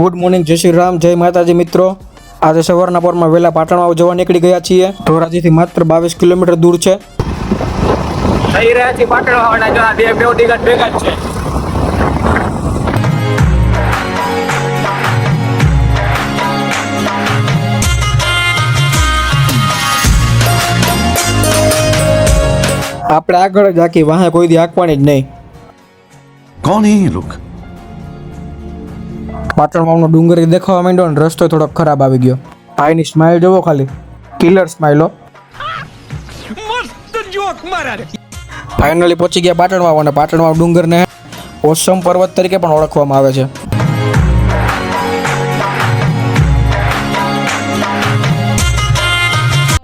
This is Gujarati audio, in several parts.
ગુડ મોર્નિંગ, જય શ્રી રામ, જય માતાજી મિત્રો। આજે સવારના પોરમાં વહેલા પાટણ જવા નીકળી ગયા છીએ। ધોરાજીથી માત્ર 22 કિલોમીટર દૂર છે। થઈ રહ્યા છે પાટણ આવવાના, જો આ બે ટિકિટ ભેગા જ છે। આપણે આગળ જ હાકી, વાહે કોઈ દી હાંકવાની જ નહીં। कौन है ये लोग? પાટણમાં ડુંગર દેખાવા માંડ્યો ને રસ્તો થોડોક ખરાબ આવી ગયો। ભાઈની સ્માઇલ જોવો ખાલી, કિલર સ્માઇલ હો। ફાઇનલી પહોંચી ગયા પાટણમાં અને પાટણમાં ડુંગરને ઓસમ પર્વત તરીકે પણ ઓળખવામાં આવે છે।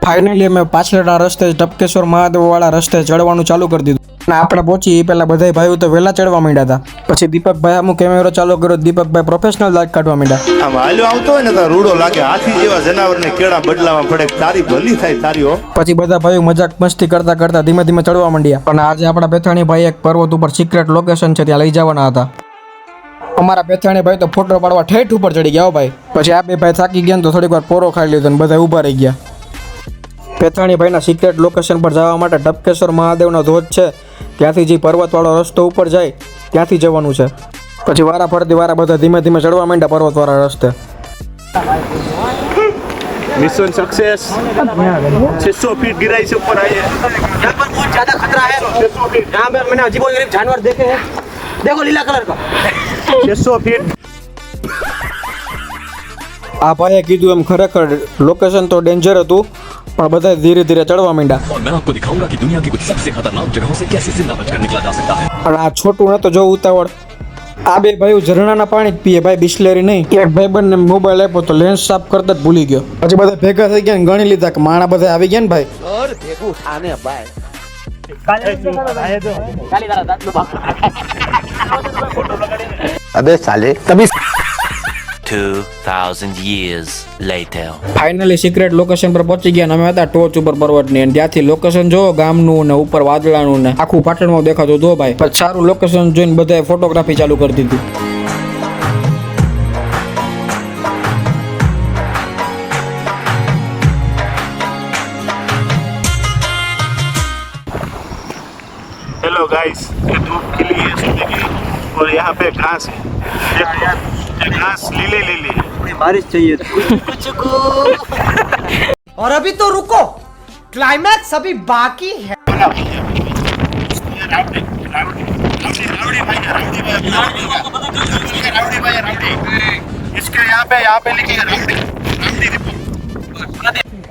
ફાઇનલી અમે પાછળના રસ્તે ટપકેશ્વર મહાદેવ વાળા રસ્તે ચડવાનું ચાલુ કરી દીધું અને આપણે પહોંચી એ પહેલા બધા ભાઈઓ તો વહેલા ચડવા માંડ્યા હતા। પછી દીપકભાઈ અમુક કેમેરો ચાલુ કર્યો, દીપકભાઈ પ્રોફેશનલ લાઈટ કાઢવા માંડ્યા। આમ હાલ્યો આવતો હોય ને તો રૂડો લાગે, હાથી જેવા જનાવરને કેળા બદલાવા પડે, તારી ભલી થાય તારી હો। પછી બધા ભાઈઓ મજાક મસ્તી કરતા કરતા ધીમે ધીમે ચડવા માંડ્યા। પણ આજે આપણા પેથાણી ભાઈ એક પર્વત ઉપર સિક્રેટ લોકેશન છે ત્યાં લઈ જવાના હતા। અમારા પેથાણી ભાઈ તો ફોટો પાડવા ઠેઠ ઉપર ચડી ગયા ભાઈ। પછી આ બે ભાઈ થાકી ગયા તો થોડીક વાર પોરો ખાઈ લીધો અને બધા ઊભા રહી ગયા। પેથાણી ભાઈના સિક્રેટ લોકેશન પર જવા માટે ટપકેશ્વર મહાદેવનો ધોધ છે, ત્યાંથી જે પર્વતવાળો રસ્તો ઉપર જાય ત્યાંથી જવાનું છે। પછી વારા ફરતી વારા બધા ધીમે ધીમે ચડવા માંડ્યા પર્વતવાળા રસ્તે। Mission success. 600 फीट गिराई से ऊपर आए हैं। यहाँ पर बहुत ज्यादा खतरा है। 600 फीट, यहाँ पे मैंने अजीबोगरीब जानवर देखे हैं। देखो लीला कलर का। 600 फीट। આ ભાઈએ કીધું એમ ખરેખર લોકેશન તો ડેન્જર હતું, પણ બધા ધીરે ધીરે ચડવા માંડ્યા। और मैं आपको दिखाऊंगा कि दुनिया की कुछ सबसे खतरनाक जगहों से कैसे जिंदा बचकर निकला जा सकता है। અને આ છોટું નતો જો ઉતાવળ, આ બે ભાઈઓ ઝરણાના પાણી જ પીએ ભાઈ, બિસ્લેરી નહીં। એક ભાઈબંધને મોબાઈલ આપ્યો તો લેન્સ સાફ કરતા જ ભૂલી ગયો। પછી બધા ભેગા થઈ ગયા ને ગણી લીધા કે માણા બધા આવી ગયા ને ભાઈ। अबे साले तभी 2000 years later. Finally secret location પર પહોંચી ગયા ને અમે હતા ટોચ ઉપર પર્વતની, અને ત્યાંથી લોકેશન જો ગામનું ને ઉપર વાદળાનું ને આખું પાટણમાં દેખાતું જો ભાઈ। પછી સારું લોકેશન જોઈને બધાએ ફોટોગ્રાફી ચાલુ કરી દીધી। हेलो गाइस, ये धूप खिली है सुबह की और यहाँ पे घास है। देखो ये घास लीले लीले है। बारिश चाहिए और अभी तो रुको, क्लाइमैक्स अभी बाकी है। इसके यहाँ पे लिखेगा राउडी।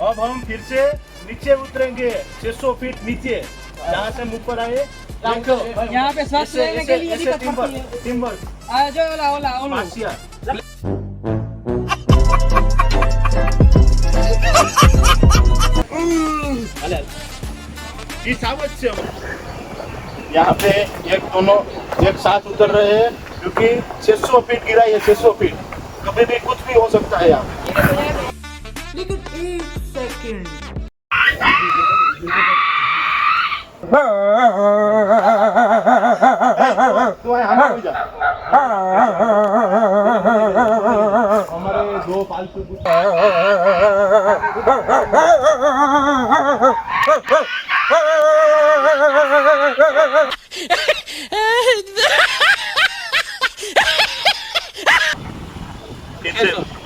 अब हम फिर से नीचे उतरेंगे 600 फीट नीचे, जहाँ से हम ऊपर आए। यहाँ पे सांस लेने के लिए दिक्कत पड़ती है। टिम्बर जो ओला मासिया। इस आवत से हम यहाँ पे दोनों एक साथ उतर रहे हैं, क्योंकि 600 फीट गिरा है। 600 फीट कभी भी कुछ भी हो सकता है यहाँ पे। लेकिन एक सेकंड तो यहाँ हो जा। हमारे दो पालतू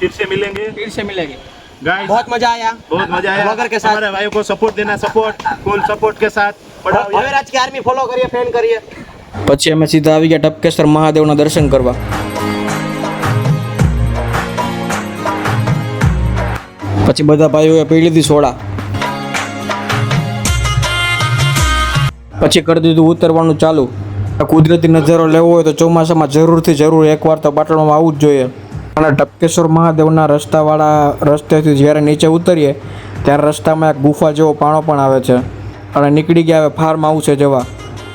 फिर से मिलेंगे। गाइस बहुत मजा आया, बहुत मजा आया। ब्लॉगर के साथ। हमारे भाइयों को सपोर्ट देना, फुल सपोर्ट के साथ बढ़ाओ। હવે રાજ की आर्मी फॉलो करिए, फैन करिए। પછી અમે સીધા આવી ગયા ટપકેશ્વર મહાદેવના દર્શન કરવા। પછી બધા ભાઈઓએ પી લીધી સોડા। પછી કરી દીધું ઉતરવાનું ચાલુ। કુદરતી નજારો લેવો હોય તો ચોમાસામાં જરૂરથી જરૂર એકવાર તો પાટણમાં આવવું જ જોઈએ। અને ટપકેશ્વર મહાદેવના રસ્તાવાળા રસ્તેથી જ્યારે નીચે ઉતરીએ ત્યારે રસ્તામાં એક ગુફા જેવો પાણો પણ આવે છે, અને નીકળી ગયા હવે ફાર્મ હાઉસે જવા,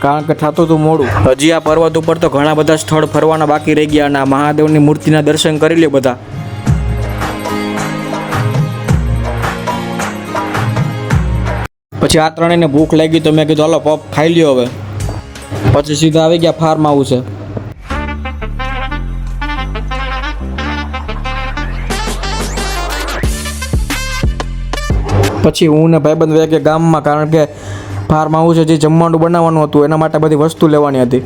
કારણ કે થતું હતું મોડું। હજી આ પર્વત ઉપર તો ઘણા બધા સ્થળ ફરવાના બાકી રહી ગયા, અને આ મહાદેવની મૂર્તિના દર્શન કરી લે બધા। પછી આ ત્રણેયને ભૂખ લાગી તો મેં કીધું હાલો પપ ખાઈ લ્યો હવે। પછી સીધા આવી ગયા ફાર્મ હાઉસે। પછી હું ને ભાઈબંધ વયા ગયા ગામમાં, કારણ કે ફાર્મ હાઉસ જે જમવાનું બનાવવાનું હતું એના માટે બધી વસ્તુ લેવાની હતી.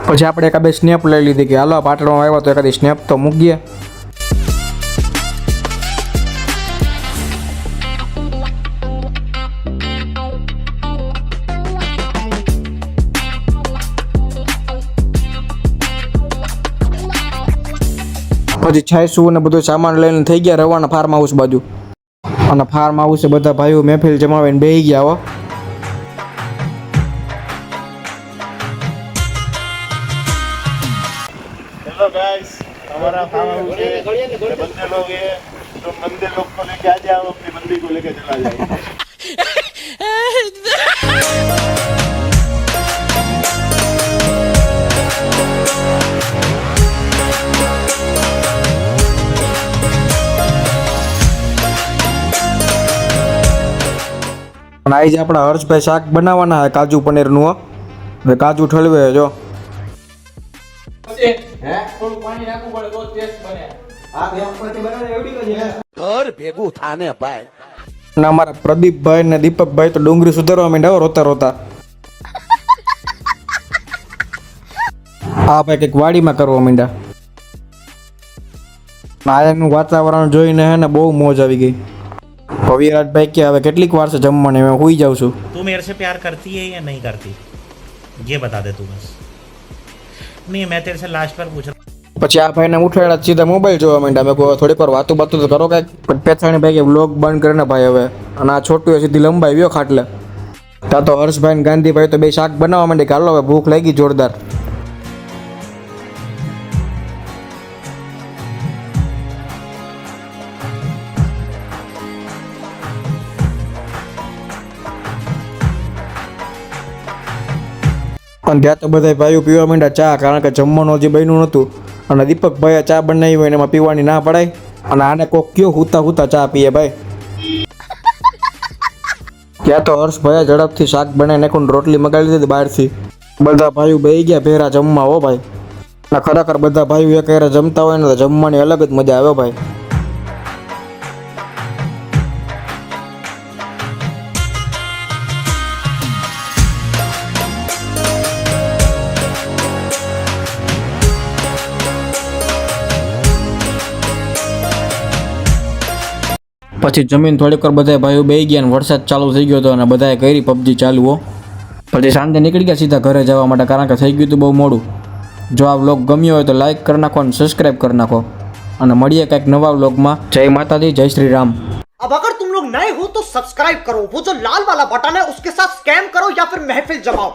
પછી આપણે એકાદ સ્નેપ લઈ લીધી કે હાલો પાટણમાં આવ્યા તો એકાદી સ્નેપ તો મૂકીએ. પછી છાયસું ને બધું સામાન લઈને થઈ ગયા રવાના ફાર્મ હાઉસ બાજુ. અને ફાર્મ હાઉસે બધા ભાઈઓ મહેફિલ જમાવીને બેસી ગયા હો. हेलो गाइस, हमारा फार्म हाउस है, बंदे लोग हैं, तो बंदे लोग को लेके आ जाओ, अपनी बंदी को लेके चला जाओ. અને આજે આપણા હર્ષભાઈ શાક બનાવવાના છે કાજુ પનીરનું હો. હવે કાજુ ઠલવે જો. અને અમારા પ્રદીપભાઈ ને દીપકભાઈ તો ડુંગળી સુધારવા માંડ્યા હો રોતા રોતા. આ ભાઈ કંઈક વાડીમાં કરવા માંડ્યા. આયાનું વાતાવરણ જોઈને હે ને બહુ મોજ આવી ગઈ. વિરાટભાઈ કે હવે કેટલીક વાર છે જમવાની, હું હુઈ જાઉં છું. तू मेरे से प्यार करती है या नहीं करती ये बता दे तू बस. नहीं मैं तेरे से लास्ट पर पूछ रहा પછી આ ભાઈને ઉઠાડ્યા સીધા મોબાઈલ જોવા માંડ્યા. મેં કહું થોડીક વાર વાતું બાતું તો કરો કાંઈક. પણ પેથાણી ભાઈ કે વ્લોગ બંધ કરીને ભાઈ હવે. અને આ છોટું સીધી લંબાઈ ગયો ખાટલે. ત્યાં તો હર્ષભાઈ ને ગાંધીભાઈ તો બે શાક બનાવવા માંડી કે હાલો હવે ભૂખ લાગી જોરદાર. અને ત્યાં તો બધા ભાઈઓ પીવા માંડ્યા ચા, કારણ કે જમવાનું હજી બન્યું નહોતું. અને દીપકભાઈએ ચા બનાવી હોય ને એમાં પીવાની ના પડાય. અને આને કોક કયો હુતા હુતા ચા પીએ ભાઈ. ત્યાં તો હર્ષભાઈએ ઝડપથી શાક બનાવી નાખું, રોટલી મગાવી દીધી બહારથી. બધા ભાઈઓ બેસી ગયા ભેરા જમવા હો ભાઈ. અને ખરેખર બધા ભાઈઓ એક હારે જમતા હોય ને તો જમવાની અલગ જ મજા આવે ભાઈ. પછી જમીન થોડીક વાર બધા ભાઈઓ બેસી ગયા ને વરસાદ ચાલુ થઈ ગયો હતો અને બધાએ કરી પબજી ચાલુ હો. પછી સાંજે નીકળી ગયા સીધા ઘરે જવા માટે, કારણ કે થઈ ગયું હતું બહુ મોડું. જો આ વ્લોગ ગમ્યો હોય તો લાઈક કરી નાખો અને સબસ્ક્રાઈબ કરી નાખો. અને મળીએ કંઈક નવા વ્લોગમાં. જય માતાજી, જય શ્રી રામ. अब अगर तुम लोग नए हो तो सब्सक्राइब करो, वो जो लाल वाला बटन है उसके साथ स्कैम करो या फिर महफिल जमाओ.